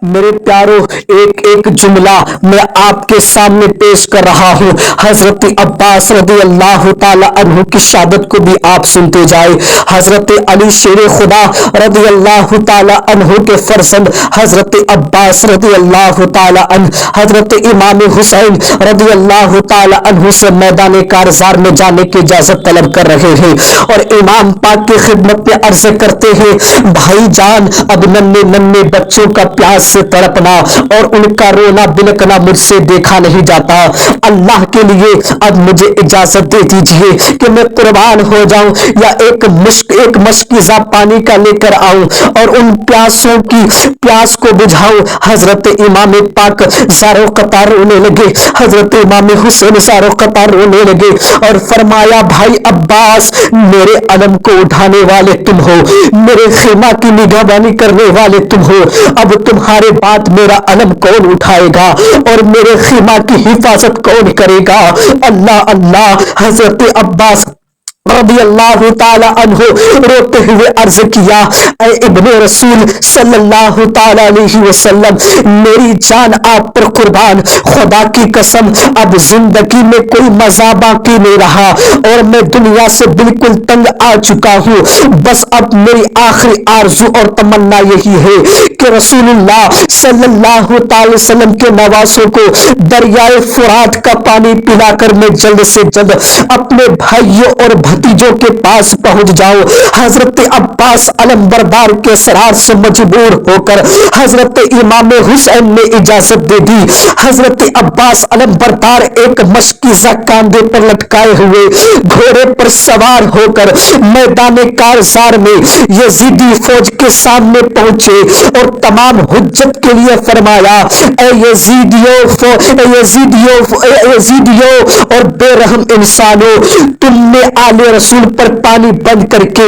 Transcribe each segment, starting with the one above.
میرے پیاروں ایک ایک جملہ میں آپ کے سامنے پیش کر رہا ہوں. حضرت عباس رضی اللہ تعالی عنہ کی شہادت کو بھی آپ سنتے جائے. حضرت علی شیر خدا رضی اللہ تعالی عنہ کے فرزند حضرت عباس رضی اللہ تعالی عنہ حضرت امام حسین رضی اللہ تعالی عنہ سے میدان کارزار میں جانے کی اجازت طلب کر رہے ہیں اور امام پاک کی خدمت میں عرض کرتے ہیں بھائی جان اب ننھے ننھے بچوں کا پیاس سے تڑپنا اور ان کا رونا بلکنا مجھ سے دیکھا نہیں جاتا. اللہ کے لیے اب مجھے اجازت دے دیجیے کہ میں قربان ہو جاؤں یا ایک مشکیزہ پانی کا لے کر آؤں اور ان پیاسوں کی پیاس کو بجھاؤں. حضرت امام پاک زاروں قطار رونے لگے. حضرت امام حسین زاروں قطار رونے لگے اور فرمایا بھائی عباس میرے علم کو اٹھانے والے تم ہو, میرے خیمہ کی نگہبانی کرنے والے تم ہو. اب تمہارے بعد میرا علم کون اٹھائے گا اور میرے خیمہ کی حفاظت کون کرے گا؟ اللہ اللہ. حضرت عباس رضی اللہ تعالی عنہ روتے ہوئے عرض کیا اے ابن رسول صلی اللہ تعالی علیہ وسلم میری جان آپ پر قربان, خدا کی قسم اب زندگی میں کوئی مزہ باقی نہیں رہا اور میں دنیا سے بالکل تنگ آ چکا ہوں. بس اب میری آخری آرزو اور تمنا یہی ہے کہ رسول اللہ صلی اللہ تعالی وسلم کے نواسوں کو دریائے فرات کا پانی پلا کر میں جلد سے جلد اپنے بھائیوں اور بھتیجوں کے پاس پہنچ جاؤ. حضرت عباس علم بردار کے اسرار سے مجبور ہو کر حضرت امام حسین نے اجازت دے دی. حضرت عباس علم بردار ایک مشکیزہ کاندھے پر لٹکائے ہوئے گھوڑے پر سوار ہو کر میدان کارزار میں یزیدی فوج کے سامنے پہنچے اور تمام حجت کے لیے فرمایا اے یزیدیو اور بے رحم انسانوں, تم نے آل رسول پر پانی بند کر کے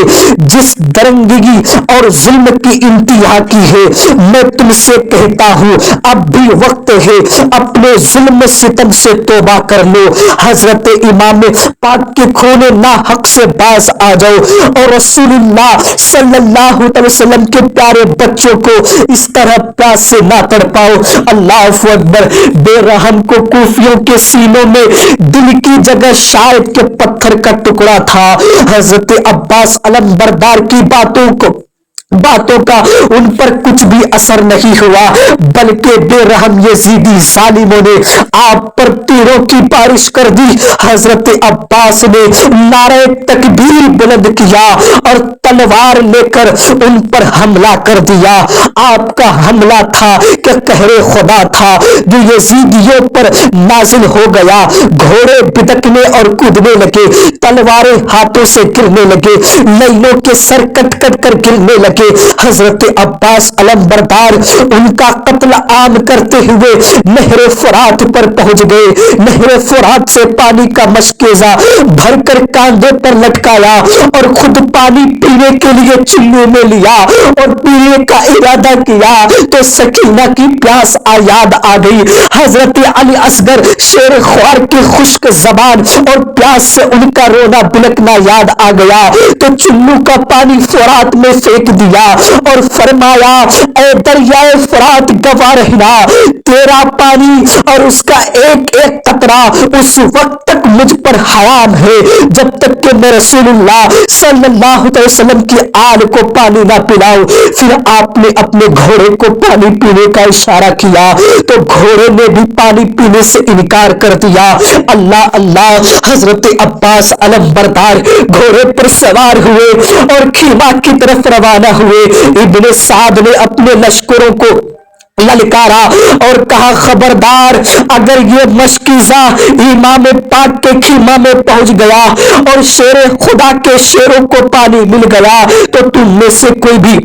جس درنگی اور ظلم کی انتہا کی ہے, میں تم سے کہتا ہوں اب بھی وقت ہے اپنے ظلم ستم سے توبہ کر لو. حضرت امام پاک کے کھونے ناحق سے باز آ جاؤ اور رسول اللہ صلی اللہ علیہ وسلم کے پیارے بچوں کو اس طرح پیاس سے نہ تڑپاؤ. اللہ اکبر. بے رحم کو کوفیوں کے سینوں میں دل کی جگہ شاید کے پتھر کا ٹکڑا تھا. حضرت عباس علم بردار کی باتوں کا ان پر کچھ بھی اثر نہیں ہوا بلکہ بے رحم یزیدی ظالموں نے آپ پر تیروں کی بارش کر دی. حضرت عباس نے نعرہ تکبیر بلند کیا اور تلوار لے کر ان پر حملہ کر دیا. آپ کا حملہ تھا کہ قہر خدا تھا جو یزیدیوں پر نازل ہو گیا. گھوڑے بدکنے اور کودنے لگے, تلواریں ہاتھوں سے گرنے لگے, نیلوں کے سر کٹ کٹ کر گرنے لگے. حضرت عباس علم بردار ان کا قتل عام کرتے ہوئے نہر فرات پر پہنچ گئے. نہر فرات سے پانی کا مشکیزہ بھر کر کاندھے پر لٹکایا اور خود پانی پینے کے لیے چلو میں لیا اور پینے کا ارادہ کیا تو سکینہ کی پیاس یاد آ گئی. حضرت علی اصغر شیر خوار کی خشک زبان اور پیاس سے ان کا رونا بلکنا یاد آ گیا تو چلو کا پانی فرات میں پھینک دیا اور فرمایا اے دریائے فرات گواہ رہنا, تیرا پانی اور اس کا ایک ایک قطرہ اس وقت تک مجھ پر حرام ہے جب تک کہ میں رسول اللہ صلی اللہ علیہ وسلم کی آل کو پانی نہ پلاؤں. پھر آپ نے اپنے گھوڑے کو پانی پینے کا اشارہ کیا تو گھوڑے نے بھی پانی پینے سے انکار کر دیا. اللہ اللہ. حضرت عباس علم بردار گھوڑے پر سوار ہوئے اور خیمہ کی طرف روانہ ہوئے. ابن سعد نے اپنے لشکروں کو للکارا اور کہا خبردار اگر یہ مشکیزہ امام پاک کے خیمہ میں پہنچ گیا اور شیر خدا کے شیروں کو پانی مل گیا تو تم میں سے کوئی بھی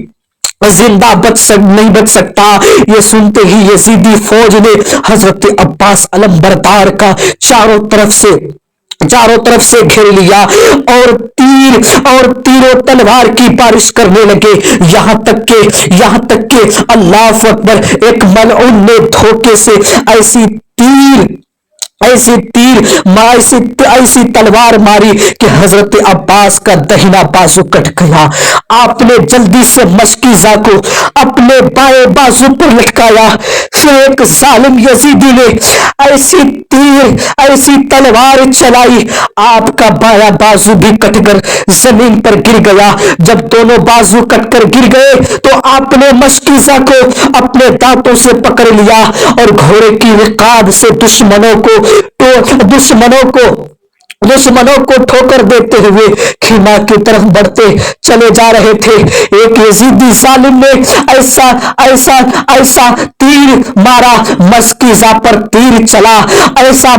زندہ نہیں بچ سکتا. یہ سنتے ہی یزیدی فوج نے حضرت عباس علم بردار کا چاروں طرف سے گھیر لیا اور تیروں تلوار کی بارش کرنے لگے. یہاں تک کہ اللہ اکبر ایک ملعون نے دھوکے سے ایسی تیر ایسی ایسی تلوار ماری کہ حضرت عباس کا دہنا بازو کٹ گیا. آپ نے جلدی سے مشکیزہ کو اپنے بائیں بازو پر لٹکایا. پھر ایک ظالم یزیدی نے ایسی تلوار چلائی، آپ کا بایاں بازو بھی کٹ کر زمین پر گر گیا. جب دونوں بازو کٹ کر گر گئے تو آپ نے مشکیزہ کو اپنے دانتوں سے پکڑ لیا اور گھوڑے کی رکاب سے دشمنوں کو ٹھوکر دیتے ہوئے خیمہ کی طرف بڑھتے چلے جا رہے تھے. ایک یزیدی ظالم نے ایسا تیر مارا، مشکیزہ پر تیر چلا، ایسا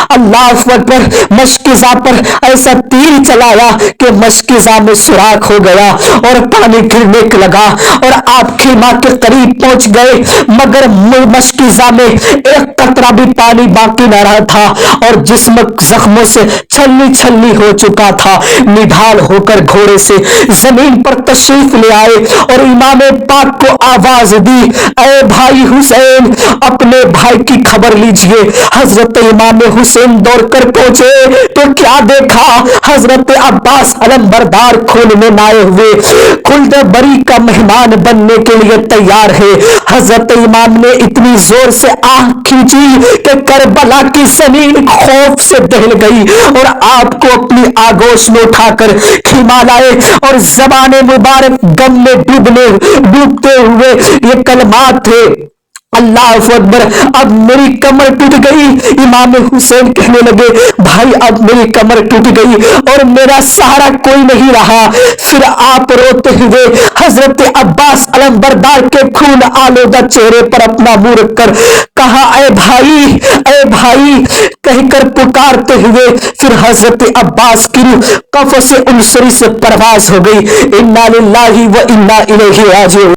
اللہ اکبر، مشکیزہ پر ایسا تیر چلایا کہ مشکیزہ میں سوراخ ہو گیا اور پانی گرنے لگا اور آپ خیمہ کے قریب پہنچ گئے، مگر مشکیزہ میں ایک قطرہ بھی پانی باقی نہ رہا تھا اور جسم زخموں سے چھلنی ہو چکا تھا. نڈھال ہو کر گھوڑے سے زمین پر تشریف لے آئے اور امام پاک کو آواز دی، اے بھائی حسین، اپنے بھائی کی خبر لیجئے. حضرت امام حسین دوڑ کر پہنچے تو کیا دیکھا؟ حضرت عباس علمبردار خون میں نہائے ہوئے خلد بری کا مہمان بننے کے لیے تیار ہے. حضرت امام نے اتنی زور سے آہ کھینچی کہ کربلا کی زمین خوف سے دہل گئی اور آپ کو اپنی آگوش میں اٹھا کر خیمہ لائے اور زبان مبارک غم میں ڈوبتے ہوئے یہ کلمات تھے، اللہ اکبر، اب میری کمر ٹوٹ گئی. امام حسین کہنے لگے، بھائی اب میری کمر ٹوٹ گئی اور میرا سہارا کوئی نہیں رہا. پھر آپ روتے ہوئے حضرت عباس علمبردار کے خون آلودہ چہرے پر اپنا منہ رکھ کر کہا، اے بھائی کہہ کر پکارتے ہوئے پھر حضرت عباس کی روح قفس عنصری سے پرواز ہو گئی. انا للہ و انا الیہ راجعون.